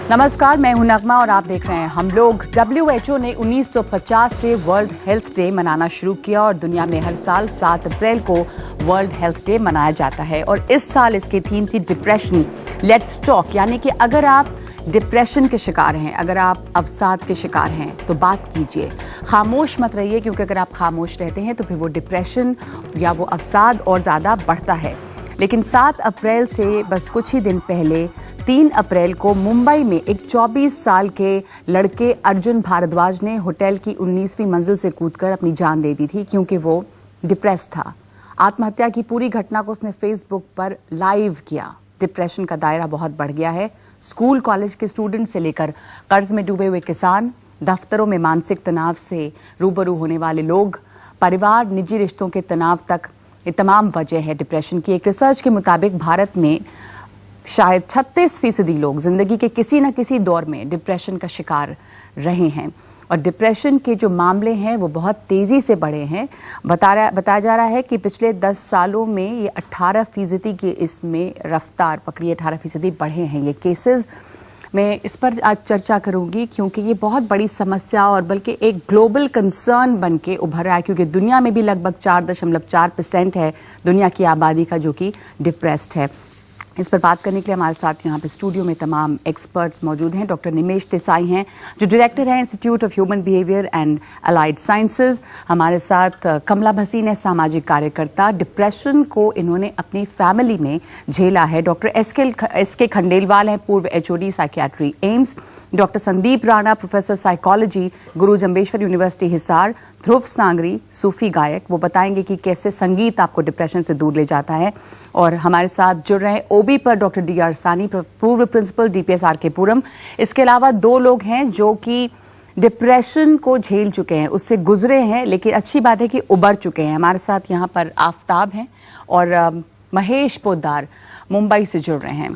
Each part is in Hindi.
नमस्कार, मैं हूं नगमा और आप देख रहे हैं हम लोग। WHO ने 1950 से वर्ल्ड हेल्थ डे मनाना शुरू किया और दुनिया में हर साल 7 अप्रैल को वर्ल्ड हेल्थ डे मनाया जाता है। और इस साल इसकी थीम थी डिप्रेशन लेट्स टॉक, यानी कि अगर आप डिप्रेशन के शिकार हैं, अगर आप अवसाद के शिकार हैं तो बात कीजिए, खामोश मत रहिए, क्योंकि अगर आप खामोश रहते हैं तो फिर वो डिप्रेशन या वो अवसाद और ज़्यादा बढ़ता है। लेकिन 7 अप्रैल से बस कुछ ही दिन पहले 3 अप्रैल को मुंबई में एक 24 साल के लड़के अर्जुन भारद्वाज ने होटल की 19वीं मंजिल से कूदकर अपनी जान दे दी थी, क्योंकि वो डिप्रेस था। आत्महत्या की पूरी घटना को उसने फेसबुक पर लाइव किया। डिप्रेशन का दायरा बहुत बढ़ गया है। स्कूल कॉलेज के स्टूडेंट से लेकर कर्ज में डूबे हुए किसान, दफ्तरों में मानसिक तनाव से रूबरू होने वाले लोग, परिवार, निजी रिश्तों के तनाव तक, ये तमाम वजह है डिप्रेशन की। एक रिसर्च के मुताबिक भारत में शायद 36% लोग जिंदगी के किसी न किसी दौर में डिप्रेशन का शिकार रहे हैं और डिप्रेशन के जो मामले हैं वो बहुत तेज़ी से बढ़े हैं। बताया जा रहा है कि पिछले 10 सालों में ये 18% की इसमें रफ्तार पकड़ी, 18% बढ़े हैं ये केसेस। मैं इस पर आज चर्चा करूंगी क्योंकि ये बहुत बड़ी समस्या और बल्कि एक ग्लोबल कंसर्न बन के उभर रहा है, क्योंकि दुनिया में भी लगभग 4.4% है दुनिया की आबादी का जो कि डिप्रेस्ड है। इस पर बात करने के लिए हमारे साथ यहाँ पे स्टूडियो में तमाम एक्सपर्ट्स मौजूद हैं। डॉक्टर निमेश देसाई हैं जो डायरेक्टर हैं institute of human behaviour and allied sciences. हमारे साथ कमला भसीन है, सामाजिक कार्यकर्ता। डिप्रेशन को इन्होंने अपनी फैमिली में झेला है। डॉक्टर एस के खंडेलवाल हैं, पूर्व HOD psychiatry AIIMS. Doctor Sandeep Rana, professor psychology, गुरु जम्बेश्वर यूनिवर्सिटी हिसार। ध्रुव सांगरी, सूफी गायक, वो बताएंगे कि कैसे संगीत आपको डिप्रेशन से दूर ले जाता है। और हमारे साथ जुड़ रहे हैं OB पर डॉक्टर DR सानी, पूर्व प्रिंसिपल DPS RK पुरम। इसके अलावा 2 लोग हैं जो कि डिप्रेशन को झेल चुके हैं, उससे गुजरे हैं, लेकिन अच्छी बात है कि उबर चुके हैं। हमारे साथ यहाँ पर आफ्ताब हैं और महेश पोद्दार मुंबई से जुड़ रहे हैं।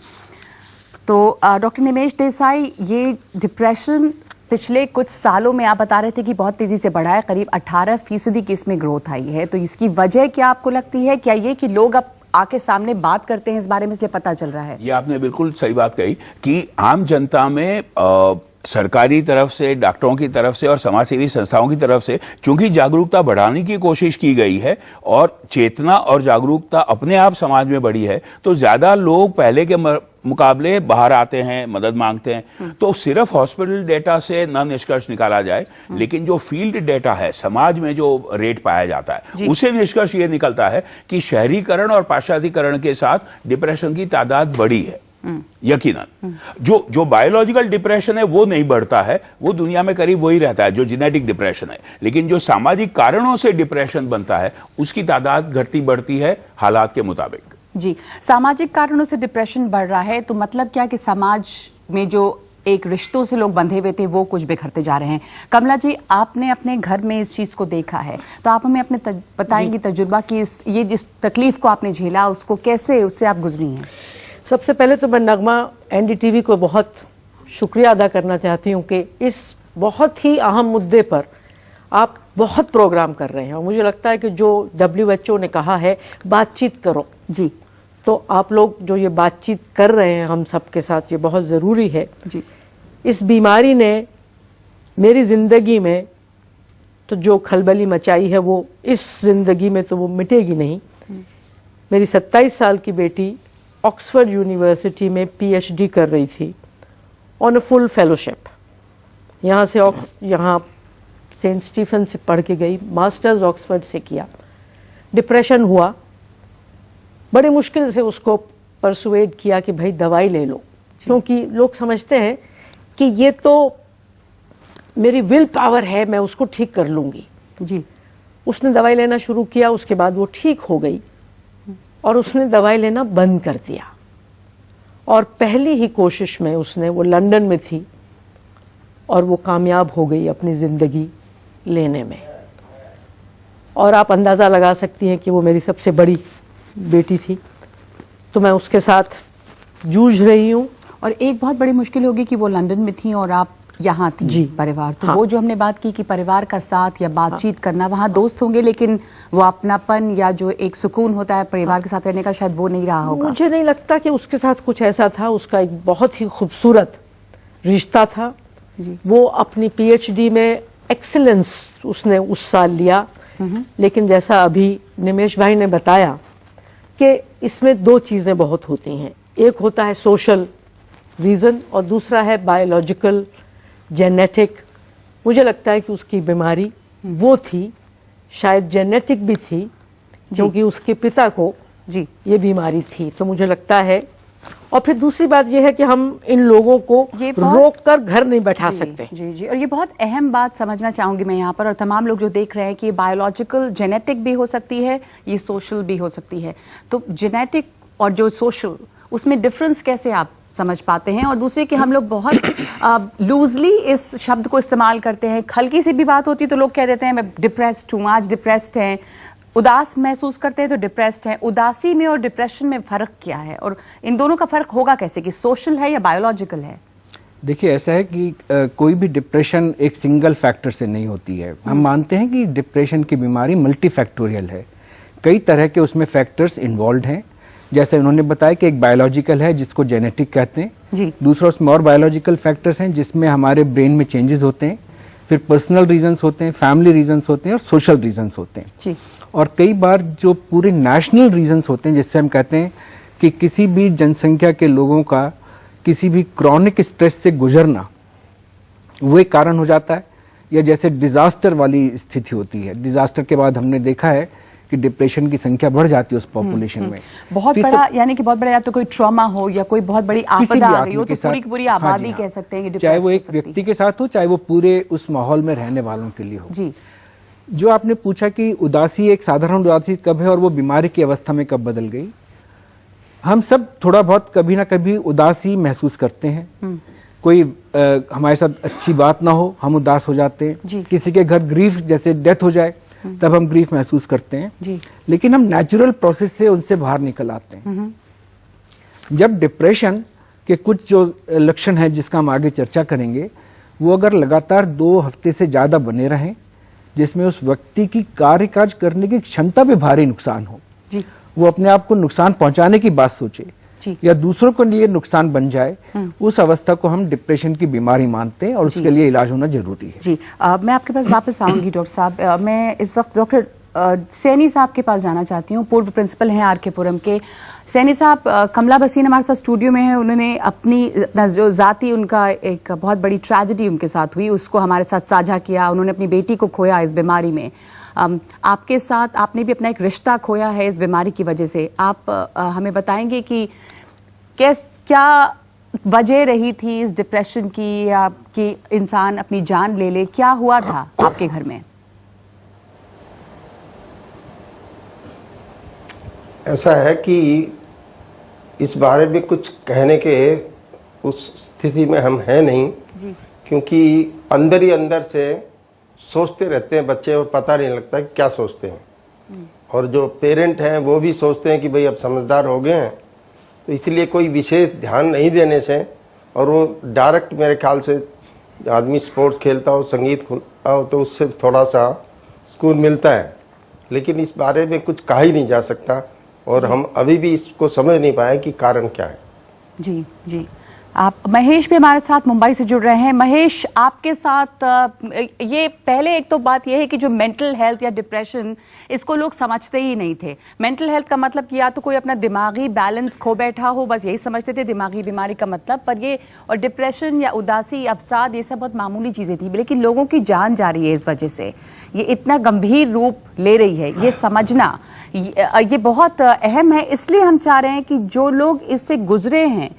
तो डॉक्टर निमेश देसाई, ये डिप्रेशन पिछले कुछ सालों में आप बता रहे थे कि बहुत तेजी से बढ़ा है, करीब 18% की इसमें ग्रोथ आई है। तो इसकी वजह क्या आपको लगती है? क्या ये कि लोग अब आके सामने बात करते हैं इस बारे में, इसलिए पता चल रहा है? ये आपने बिल्कुल सही बात कही कि आम जनता में सरकारी तरफ से, डॉक्टरों की तरफ से और समाजसेवी संस्थाओं की तरफ से चूंकि जागरूकता बढ़ाने की कोशिश की गई है और चेतना और जागरूकता अपने आप समाज में बढ़ी है, तो ज्यादा लोग पहले के मुकाबले बाहर आते हैं, मदद मांगते हैं। तो सिर्फ हॉस्पिटल डेटा से न निष्कर्ष निकाला जाए, लेकिन जो फील्ड डेटा है, समाज में जो रेट पाया जाता है, उसे निष्कर्ष ये निकलता है कि शहरीकरण और पाश्चात्यकरण के साथ डिप्रेशन की तादाद बढ़ी है। यकीनन जो बायोलॉजिकल डिप्रेशन है वो नहीं बढ़ता है, वो दुनिया में करीब वही रहता है जो जेनेटिक डिप्रेशन है। लेकिन जो सामाजिक कारणों से डिप्रेशन बनता है उसकी तादाद घटती बढ़ती है हालात के मुताबिक। जी, सामाजिक कारणों से डिप्रेशन बढ़ रहा है तो मतलब क्या कि समाज में जो एक रिश्तों से लोग बंधे हुए थे वो कुछ बिखरते जा रहे हैं। कमला जी, आपने अपने घर में इस चीज को देखा है, तो आप हमें अपने बताएंगी तजुर्बा कि ये जिस तकलीफ को आपने झेला उसको कैसे, उससे आप गुजरी हैं? सबसे पहले तो मैं नगमा NDTV को बहुत शुक्रिया अदा करना चाहती हूँ कि इस बहुत ही अहम मुद्दे पर आप बहुत प्रोग्राम कर रहे हैं। और मुझे लगता है कि जो WHO ने कहा है बातचीत करो जी, तो आप लोग जो ये बातचीत कर रहे हैं हम सबके साथ, ये बहुत ज़रूरी है जी। इस बीमारी ने मेरी ज़िंदगी में तो जो खलबली मचाई है वो इस ज़िंदगी में तो वो मिटेगी नहीं। मेरी 27 साल की बेटी ऑक्सफोर्ड यूनिवर्सिटी में PhD कर रही थी ऑन अ फुल फेलोशिप। यहाँ सेंट स्टीफन से पढ़ के गई, मास्टर्स ऑक्सफोर्ड से किया। डिप्रेशन हुआ, बड़ी मुश्किल से उसको परसुएड किया कि भाई दवाई ले लो, क्योंकि लोग समझते हैं कि ये तो मेरी विल पावर है, मैं उसको ठीक कर लूंगी। जी, उसने दवाई लेना शुरू किया, उसके बाद वो ठीक हो गई और उसने दवाई लेना बंद कर दिया। और पहली ही कोशिश में वो लंदन में थी और वो कामयाब हो गई अपनी जिंदगी लेने में। और आप अंदाजा लगा सकती हैं कि वो मेरी सबसे बड़ी बेटी थी, तो मैं उसके साथ जूझ रही हूँ। और एक बहुत बड़ी मुश्किल होगी कि वो लंदन में थी और आप यहाँ थी जी। परिवार तो हाँ। वो जो हमने बात की कि परिवार का साथ या बातचीत हाँ। करना, वहाँ दोस्त होंगे लेकिन वो अपनापन या जो एक सुकून होता है परिवार हाँ। के साथ रहने का, शायद वो नहीं रहा होगा। मुझे नहीं लगता कि उसके साथ कुछ ऐसा था। उसका एक बहुत ही खूबसूरत रिश्ता था। जी। वो अपनी पीएचडी में एक्सीलेंस उसने उस साल लिया। लेकिन जैसा अभी निमेश भाई ने बताया कि इसमें दो चीजें बहुत होती हैं, एक होता है सोशल रीजन और दूसरा है बायोलॉजिकल जेनेटिक। मुझे लगता है कि उसकी बीमारी वो थी, शायद जेनेटिक भी थी क्योंकि उसके पिता को जी ये बीमारी थी। तो मुझे लगता है, और फिर दूसरी बात यह है कि हम इन लोगों को रोक कर घर नहीं बैठा सकते। जी जी, और ये बहुत अहम बात समझना चाहूंगी मैं यहाँ पर, और तमाम लोग जो देख रहे हैं कि ये बायोलॉजिकल जेनेटिक भी हो सकती है, ये सोशल भी हो सकती है। तो जेनेटिक और जो सोशल, उसमें डिफरेंस कैसे आप समझ पाते हैं? और दूसरे कि हम लोग बहुत लूजली इस शब्द को इस्तेमाल करते हैं। हल्की सी भी बात होती है तो लोग कह देते हैं मैं डिप्रेस्ड हूँ, आज डिप्रेस्ड हैं, उदास महसूस करते हैं तो डिप्रेस्ड है। उदासी में और डिप्रेशन में फर्क क्या है, और इन दोनों का फर्क होगा कैसे कि सोशल है या बायोलॉजिकल है? देखिए, ऐसा है कि कोई भी डिप्रेशन एक सिंगल फैक्टर से नहीं होती है। हम मानते हैं कि डिप्रेशन की बीमारी मल्टीफैक्टोरियल है, कई तरह के उसमें फैक्टर्स इन्वॉल्व हैं। जैसे उन्होंने बताया कि एक बायोलॉजिकल है जिसको जेनेटिक कहते हैं जी। दूसरा उसमें और बायोलॉजिकल फैक्टर्स हैं जिसमें हमारे ब्रेन में चेंजेस होते हैं, फिर पर्सनल रीजंस होते हैं, फैमिली रीजंस होते हैं और सोशल रीजंस होते हैं जी। और कई बार जो पूरे नेशनल रीजंस होते हैं, जिससे हम कहते हैं कि किसी भी जनसंख्या के लोगों का किसी भी क्रॉनिक स्ट्रेस से गुजरना वो एक कारण हो जाता है, या जैसे डिजास्टर वाली स्थिति होती है, डिजास्टर के बाद हमने देखा है कि डिप्रेशन की संख्या बढ़ जाती है उस पॉपुलेशन में। बहुत बड़ा, यानी कि बहुत बड़ा, या तो कोई ट्रॉमा हो या कोई बहुत बड़ी आपदा आ गई हो तो पूरी की पूरी आबादी कह सकते हैं कि चाहे वो एक व्यक्ति के साथ हो, चाहे वो पूरे उस माहौल में रहने वालों के लिए हो। जी। जो आपने पूछा कि उदासी एक साधारण उदासी कब है और वो बीमारी की अवस्था में कब बदल गई, हम सब थोड़ा बहुत कभी ना कभी उदासी महसूस करते हैं। कोई हमारे साथ अच्छी बात ना हो, हम उदास हो जाते हैं। किसी के घर ग्रीफ जैसे डेथ हो जाए तब हम ग्रीफ महसूस करते हैं जी। लेकिन हम नेचुरल प्रोसेस से उनसे बाहर निकल आते हैं। जब डिप्रेशन के कुछ जो लक्षण है जिसका हम आगे चर्चा करेंगे, वो अगर लगातार 2 हफ्ते से ज्यादा बने रहें, जिसमें उस व्यक्ति की कार्यकाज करने की क्षमता में भारी नुकसान हो जी। वो अपने आप को नुकसान पहुंचाने की बात सोचे जी। या दूसरों के लिए नुकसान बन जाए, उस अवस्था को हम डिप्रेशन की बीमारी मानते हैं और उसके लिए इलाज होना जरूरी है। जी। मैं आपके पास वापस आऊंगी डॉक्टर साहब। मैं इस वक्त डॉक्टर सैनी साहब के पास जाना चाहती हूँ, पूर्व प्रिंसिपल हैं आर.के. पुरम के। सैनी साहब, कमला बसीन हमारे साथ स्टूडियो में है। उन्होंने अपना जो जाति, उनका एक बहुत बड़ी ट्रेजेडी उनके साथ हुई, उसको हमारे साथ साझा किया। उन्होंने अपनी बेटी को खोया इस बीमारी में। आपके साथ आपने भी अपना एक रिश्ता खोया है इस बीमारी की वजह से। आप हमें बताएंगे कि क्या वजह रही थी इस डिप्रेशन की, या कि इंसान अपनी जान ले ले? क्या हुआ था आपके घर में? ऐसा है कि इस बारे में कुछ कहने के उस स्थिति में हम हैं नहीं जी। क्योंकि अंदर ही अंदर से सोचते रहते हैं बच्चे और पता नहीं लगता कि क्या सोचते हैं। और जो पेरेंट हैं वो भी सोचते हैं कि भाई अब समझदार हो गए हैं, तो इसलिए कोई विशेष ध्यान नहीं देने से, और वो डायरेक्ट मेरे ख्याल से आदमी स्पोर्ट्स खेलता हो, संगीत खेलता हो, तो उससे थोड़ा सा सुकून मिलता है। लेकिन इस बारे में कुछ कहा ही नहीं जा सकता और हम अभी भी इसको समझ नहीं पाए कि कारण क्या है। जी जी। आप महेश भी हमारे साथ मुंबई से जुड़ रहे हैं। महेश, आपके साथ ये पहले एक तो बात ये है कि जो मेंटल हेल्थ या डिप्रेशन, इसको लोग समझते ही नहीं थे। मेंटल हेल्थ का मतलब कि या तो कोई अपना दिमागी बैलेंस खो बैठा हो, बस यही समझते थे दिमागी बीमारी का मतलब। पर ये, और डिप्रेशन या उदासी, अवसाद, ये सब बहुत मामूली चीजें थी, लेकिन लोगों की जान जा रही है इस वजह से। ये इतना गंभीर रूप ले रही है, ये समझना ये बहुत अहम है। इसलिए हम चाह रहे हैं कि जो लोग इससे गुजरे हैं,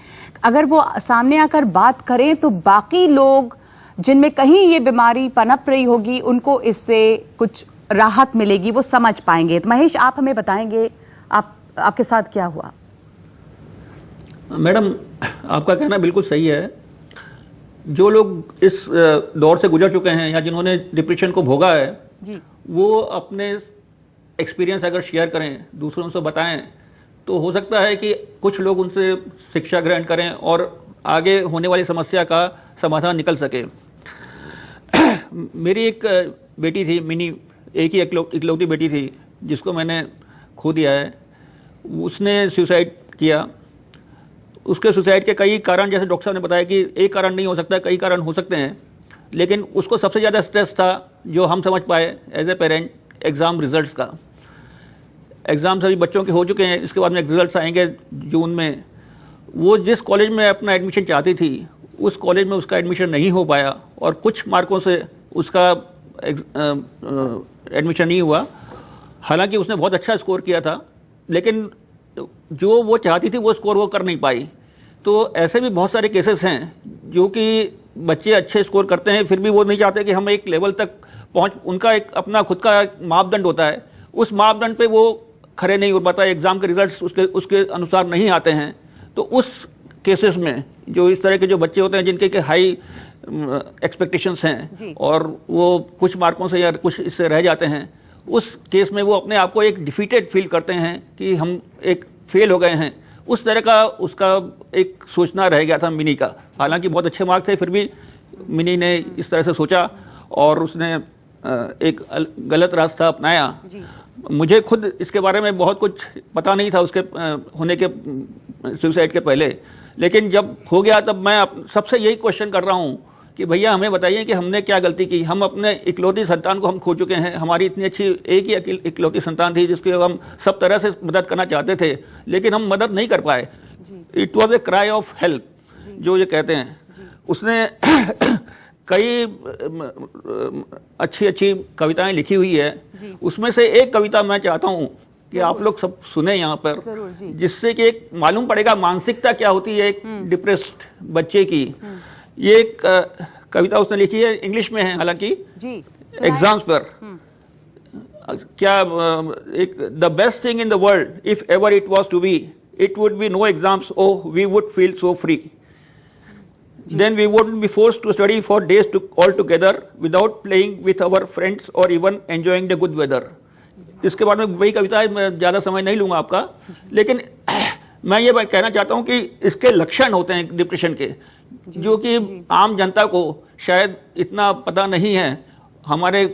अगर वो सामने आकर बात करें तो बाकी लोग जिनमें कहीं ये बीमारी पनप रही होगी, उनको इससे कुछ राहत मिलेगी, वो समझ पाएंगे। तो महेश, आप हमें बताएंगे आपके साथ क्या हुआ? मैडम, आपका कहना बिल्कुल सही है। जो लोग इस दौर से गुजर चुके हैं या जिन्होंने डिप्रेशन को भोगा है जी, वो अपने एक्सपीरियंस अगर शेयर करें, दूसरों से बताएं, तो हो सकता है कि कुछ लोग उनसे शिक्षा ग्रहण करें और आगे होने वाली समस्या का समाधान निकल सके। मेरी एक बेटी थी, मिनी, एक ही इकलौती बेटी थी जिसको मैंने खो दिया है। उसने सुसाइड किया। उसके सुसाइड के कई कारण, जैसे डॉक्टर साहब ने बताया कि एक कारण नहीं हो सकता, कई कारण हो सकते हैं, लेकिन उसको सबसे ज़्यादा स्ट्रेस था जो हम समझ पाए as a parent, exam results का। एग्ज़ाम सभी बच्चों के हो चुके हैं, इसके बाद में रिजल्ट्स आएंगे जून में। वो जिस कॉलेज में अपना एडमिशन चाहती थी उस कॉलेज में उसका एडमिशन नहीं हो पाया और कुछ मार्कों से उसका एडमिशन नहीं हुआ। हालांकि उसने बहुत अच्छा स्कोर किया था, लेकिन जो वो चाहती थी वो स्कोर वो कर नहीं पाई। तो ऐसे भी बहुत सारे केसेस हैं जो कि बच्चे अच्छे स्कोर करते हैं फिर भी वो नहीं चाहते कि हम एक लेवल तक पहुंच, उनका एक अपना खुद का मापदंड होता है, उस मापदंड पे वो खड़े नहीं हो पाता, एग्ज़ाम के रिजल्ट्स उसके अनुसार नहीं आते हैं। तो उस केसेस में जो इस तरह के जो बच्चे होते हैं जिनके के हाई एक्सपेक्टेशंस हैं और वो कुछ मार्कों से या कुछ इससे रह जाते हैं, उस केस में वो अपने आप को एक डिफीटेड फील करते हैं कि हम एक फेल हो गए हैं। उस तरह का उसका एक सोचना रह गया था मिनी का। हालांकि बहुत अच्छे मार्क थे, फिर भी मिनी ने इस तरह से सोचा और उसने एक गलत रास्ता अपनाया। मुझे खुद इसके बारे में बहुत कुछ पता नहीं था उसके होने के सुसाइड के पहले, लेकिन जब हो गया तब मैं सबसे यही क्वेश्चन कर रहा हूँ कि भैया हमें बताइए कि हमने क्या गलती की। हम अपने इकलौती संतान को हम खो चुके हैं। हमारी इतनी अच्छी एक ही इकलौती संतान थी जिसकी हम सब तरह से मदद करना चाहते थे, लेकिन हम मदद नहीं कर पाए। It was a cry of help जो ये कहते हैं। उसने कई अच्छी अच्छी कविताएं लिखी हुई है, उसमें से एक कविता मैं चाहता हूँ कि आप लोग सब सुने यहाँ पर, जिससे कि एक मालूम पड़ेगा मानसिकता क्या होती है एक डिप्रेस्ड बच्चे की। ये एक कविता उसने लिखी है, इंग्लिश में है हालांकि, एग्जाम्स पर। क्या एक the best thing in the world if ever it was to be, it would be no exams, oh we would feel so free. Then we wouldn't be forced to study for days all together without playing with our friends or even enjoying the good weather. इसके बाद में वही कविता है, मैं ज़्यादा समय नहीं लूँगा आपका, लेकिन मैं ये कहना चाहता हूँ कि इसके लक्षण होते हैं डिप्रेशन के, जो कि आम जनता को शायद इतना पता नहीं है। हमारे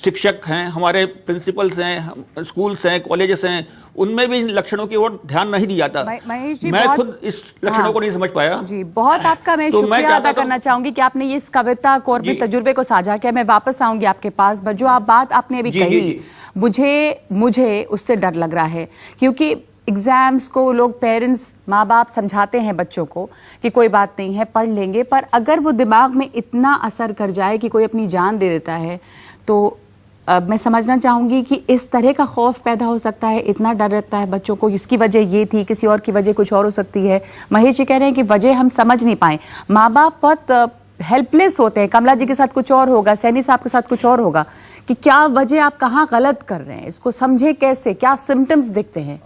शिक्षक हैं, हमारे प्रिंसिपल्स हैं, स्कूल्स हैं, कॉलेजेस हैं, उनमें भी इन लक्षणों की ओर ध्यान नहीं दिया जाता। मैं खुद इस लक्षणों को नहीं समझ पाया जी। बहुत आपका मैं शुक्रिया अदा करना चाहूंगी कि आपने इस कविता को और भी तजुर्बे को साझा किया। मैं वापस आऊंगी आपके पास, पर जो आप बात आपने अभी कही, मुझे उससे डर लग रहा है, क्योंकि एग्जाम्स को लोग पेरेंट्स माँ बाप समझाते हैं बच्चों को कि कोई बात नहीं है, पढ़ लेंगे, पर अगर वो दिमाग में इतना असर कर जाए कि कोई अपनी जान दे देता है, तो मैं समझना चाहूंगी कि इस तरह का खौफ पैदा हो सकता है, इतना डर रहता है बच्चों को। इसकी वजह ये थी, किसी और की वजह कुछ और हो सकती है। महेश जी कह रहे हैं कि वजह हम समझ नहीं पाए, माँ बाप बहुत हेल्पलेस होते हैं। कमला जी के साथ कुछ और होगा, सैनी साहब के साथ कुछ और होगा, कि क्या वजह, आप कहाँ गलत कर रहे हैं, इसको समझे कैसे, क्या सिम्टम्स दिखते हैं।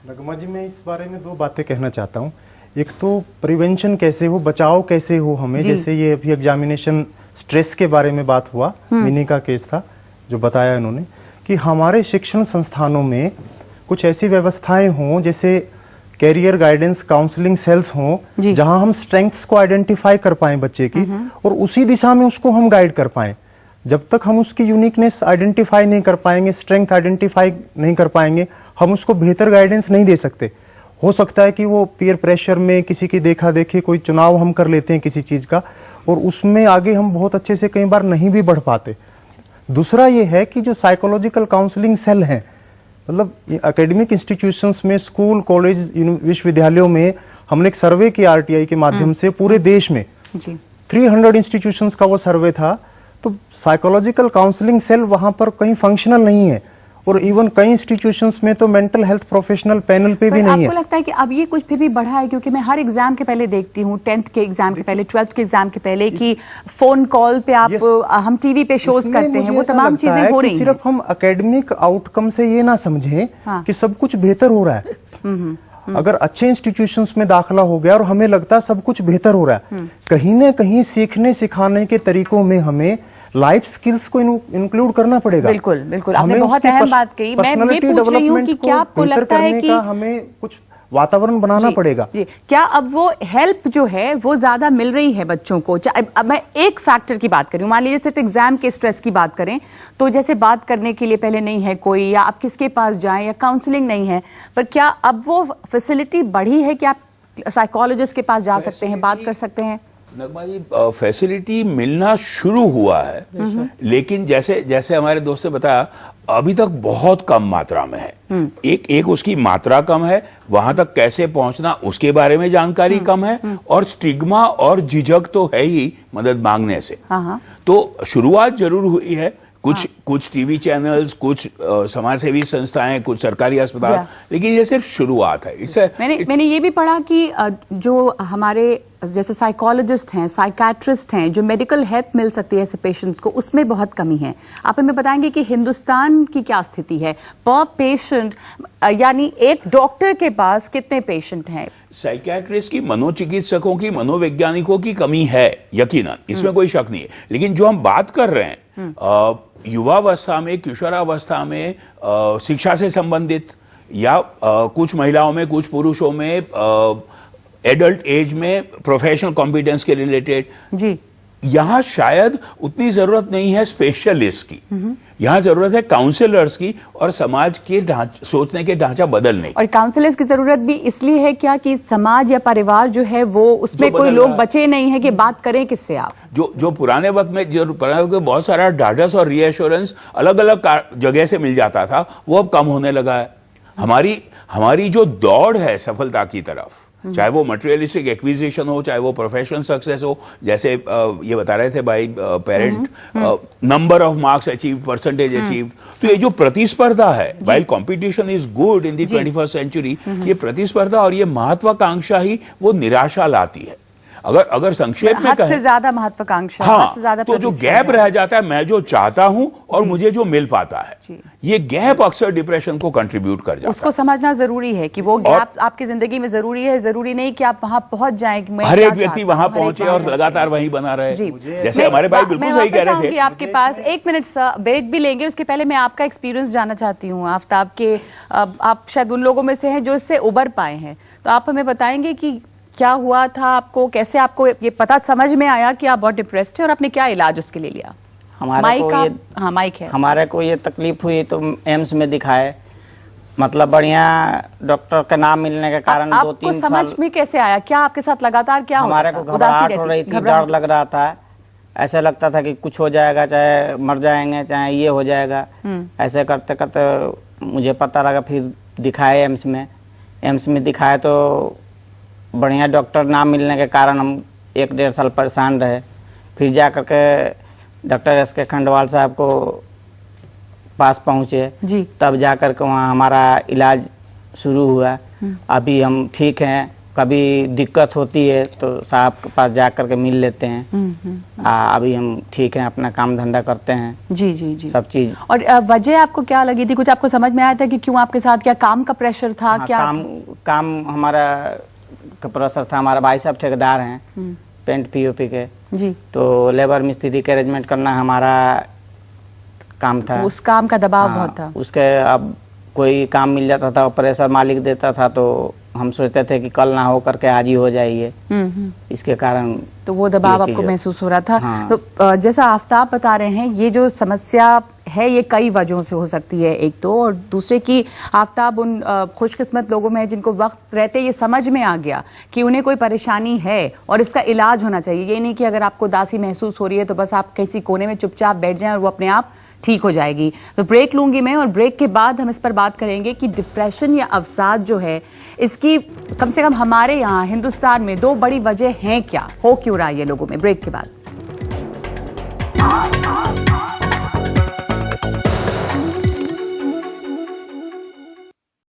नगमा जी, मैं इस बारे में दो बातें कहना चाहता हूँ। एक तो प्रिवेंशन कैसे हो, बचाव कैसे हो हमें, जैसे ये अभी एग्जामिनेशन स्ट्रेस के बारे में बात हुआ, मिनी का केस था जो बताया इन्होंने, कि हमारे शिक्षण संस्थानों में कुछ ऐसी व्यवस्थाएं हों, जैसे कैरियर गाइडेंस काउंसलिंग सेल्स हों, जहां हम स्ट्रेंथ्स को आइडेंटिफाई कर पाएं बच्चे की और उसी दिशा में उसको हम गाइड कर पाएं। जब तक हम उसकी यूनिकनेस आइडेंटिफाई नहीं कर पाएंगे, स्ट्रेंथ आइडेंटिफाई नहीं कर पाएंगे, हम उसको बेहतर गाइडेंस नहीं दे सकते। हो सकता है कि वो पीयर प्रेशर में किसी की देखा देखी कोई चुनाव हम कर लेते हैं किसी चीज का, और उसमें आगे हम बहुत अच्छे से कई बार नहीं भी बढ़ पाते। दूसरा ये है कि जो साइकोलॉजिकल काउंसलिंग सेल हैं, मतलब एकेडमिक इंस्टीट्यूशंस में, स्कूल, कॉलेज, विश्वविद्यालयों में हमने एक सर्वे किया आरटीआई के माध्यम से पूरे देश में 300 इंस्टीट्यूशंस का वो सर्वे था। तो साइकोलॉजिकल काउंसलिंग सेल वहां पर कहीं फंक्शनल नहीं है, और इवन कई इंस्टीट्यूशंस में तो मेंटल हेल्थ प्रोफेशनल पैनल पे भी नहीं है। आपको लगता है कि अब ये कुछ फिर भी बढ़ा है? क्योंकि मैं हर एग्जाम के पहले देखती हूँ, 10th के एग्जाम के पहले, 12th के एग्जाम के पहले, कि फोन कॉल पे आप हम टीवी पे शोज करते हैं, वो तमाम चीजें हो रही हैं। सिर्फ हम एकेडमिक आउटकम से ये ना समझें कि सब कुछ बेहतर हो रहा है। अगर अच्छे इंस्टीट्यूशंस में दाखिला हो गया और हमें लगता है सब कुछ बेहतर हो रहा है, कहीं ना कहीं सीखने सिखाने के तरीकों में हमें लाइफ स्किल्स को इंक्लूड करना पड़ेगा। बिल्कुल बिल्कुल, आपने बहुत अहम बात कही। मैं ये पूछ रही हूँ कि क्या आपको लगता है कि हमें कुछ वातावरण बनाना पड़ेगा? जी, क्या अब वो हेल्प जो है वो ज्यादा मिल रही है बच्चों को? अब मैं एक फैक्टर की बात करूं, मान लीजिए सिर्फ एग्जाम के स्ट्रेस की बात करें, तो जैसे बात करने के लिए पहले नहीं है कोई, या आप किसके पास जाएं, या काउंसलिंग नहीं है, पर क्या अब वो फैसिलिटी बढ़ी है कि आप साइकोलॉजिस्ट के पास जा सकते हैं, बात कर सकते हैं? नगमा जी, फैसिलिटी मिलना शुरू हुआ है, लेकिन जैसे जैसे हमारे दोस्त ने बताया, अभी तक बहुत कम मात्रा में है। एक उसकी मात्रा कम है, वहां तक कैसे पहुंचना उसके बारे में जानकारी कम है, और स्टिग्मा और झिझक तो है ही मदद मांगने से। तो शुरुआत जरूर हुई है, कुछ टीवी चैनल्स, कुछ समाजसेवी संस्थाएं, कुछ सरकारी अस्पताल, लेकिन ये सिर्फ शुरुआत है। मैंने ये भी पढ़ा कि जो हमारे जैसे साइकोलॉजिस्ट हैं, साइकेट्रिस्ट हैं, जो मेडिकल हेल्प मिल सकती है ऐसे पेशेंट्स को, उसमें बहुत कमी है। आप हमें बताएंगे कि हिंदुस्तान की क्या स्थिति है पर पेशेंट, यानी एक डॉक्टर के पास कितने पेशेंट हैं? साइकियाट्रिस्ट की, मनोचिकित्सकों की, मनोवैज्ञानिकों की कमी है यकीनन, इसमें कोई शक नहीं है। लेकिन जो हम बात कर रहे हैं युवावस्था में, किशोरावस्था में, शिक्षा से संबंधित, या कुछ महिलाओं में, कुछ पुरुषों में, एडल्ट एज में प्रोफेशनल कॉम्पिटेंस के रिलेटेड, जी, यहां शायद उतनी जरूरत नहीं है स्पेशलिस्ट की, यहां जरूरत है काउंसलर्स की, और समाज के सोचने के ढांचा बदलने की। और काउंसलर्स की जरूरत भी इसलिए है क्या कि समाज या परिवार जो है वो, उसमें कोई लोग बचे नहीं है कि बात करें किससे आप? जो पुराने वक्त में बहुत सारा डाढस और रीएश्योरेंस अलग अलग जगह से मिल जाता था, वो अब कम होने लगा है। हमारी जो दौड़ है सफलता की तरफ, चाहे वो मटेरियलिस्टिक एक्विजिशन हो, चाहे वो प्रोफेशनल सक्सेस हो, जैसे ये बता रहे थे भाई parent, number of marks achieve, percentage achieve, तो ये जो प्रतिस्पर्धा है, while competition is good in the 21st century, ये प्रतिस्पर्धा और ये महत्वाकांक्षा ही वो निराशा लाती है। अगर संक्षेप में कहें, से ज्यादा महत्वाकांक्षा, हाँ, से ज्यादा, तो जो गैप रह जाता है, मैं जो चाहता हूं और मुझे जो मिल पाता है, ये गैप अक्सर डिप्रेशन को कंट्रीब्यूट कर जाता है। उसको समझना जरूरी है कि वो गैप आपकी जिंदगी में जरूरी है, जरूरी नहीं कि आप वहां पहुंच जाएं। हर एक व्यक्ति वहां पहुंचे और लगातार वहीं बना रहे। जैसे हमारे भाई बिल्कुल सही कह रहे थे। आपके पास 1 मिनट ब्रेक भी लेंगे, उसके पहले मैं आपका एक्सपीरियंस जानना चाहती हूँ आफ्ताब के। आप शायद उन लोगों में से हैं जो इससे उबर पाए हैं, तो आप हमें बताएंगे कि क्या हुआ था आपको, कैसे आपको ये पता समझ में आया कि आप बहुत डिप्रेस्ड थे और आपने क्या इलाज उसके लिए लिया? हमारे को ये तकलीफ हुई तो एम्स में दिखाए, मतलब बढ़िया डॉक्टर का नाम मिलने के कारण 2-3 साल। समझ में कैसे आया, क्या आपके साथ लगातार क्या हमारे को घबराहट हो रही थी, डर लग रहा था, ऐसा लगता था कि कुछ हो जाएगा, चाहे मर जाएंगे, चाहे ये हो जाएगा। ऐसे करते करते मुझे पता लगा, फिर दिखाए एम्स में दिखाए तो बढ़िया डॉक्टर ना मिलने के कारण हम 1-1.5 साल परेशान रहे। फिर जा करके डॉक्टर SK खंडवाल साहब को पास पहुँचे, तब जा करके वहाँ हमारा इलाज शुरू हुआ। अभी हम ठीक हैं, कभी दिक्कत होती है तो साहब के पास जा करके मिल लेते हैं। अभी हम ठीक हैं, अपना काम धंधा करते हैं। जी सब चीज। और वजह आपको क्या लगी थी, कुछ आपको समझ में आया था कि क्यों आपके साथ, क्या काम का प्रेशर था? क्या काम हमारा का प्रेशर था। हमारा भाई साहब ठेकेदार हैं, पेंट POP के, तो लेबर मिस्त्री के अरेंजमेंट करना हमारा काम था। उस काम का दबाव बहुत था। उसके अब कोई काम मिल जाता था, प्रेशर मालिक देता था, तो हम सोचते थे कि कल ना हो करके आज ही हो जाइए। इसके कारण तो वो दबाव आपको महसूस हो रहा था। हाँ। तो जैसा आफ्ताब बता रहे हैं, ये जो समस्या है ये कई वजहों से हो सकती है, एक तो, और दूसरे की आफ्ताब उन खुशकिस्मत लोगों में है जिनको वक्त रहते ये समझ में आ गया कि उन्हें कोई परेशानी है और इसका इलाज होना चाहिए। ये नहीं कि अगर आपको उदासी महसूस हो रही है तो बस आप किसी कोने में चुपचाप बैठ जाएं और वो अपने आप ठीक हो जाएगी। तो ब्रेक लूंगी मैं, और ब्रेक के बाद हम इस पर बात करेंगे कि डिप्रेशन या अवसाद जो है, इसकी कम से कम हमारे यहाँ हिंदुस्तान में 2 बड़ी वजह हैं क्या, हो क्यों रहा है ये लोगों में। ब्रेक के बाद।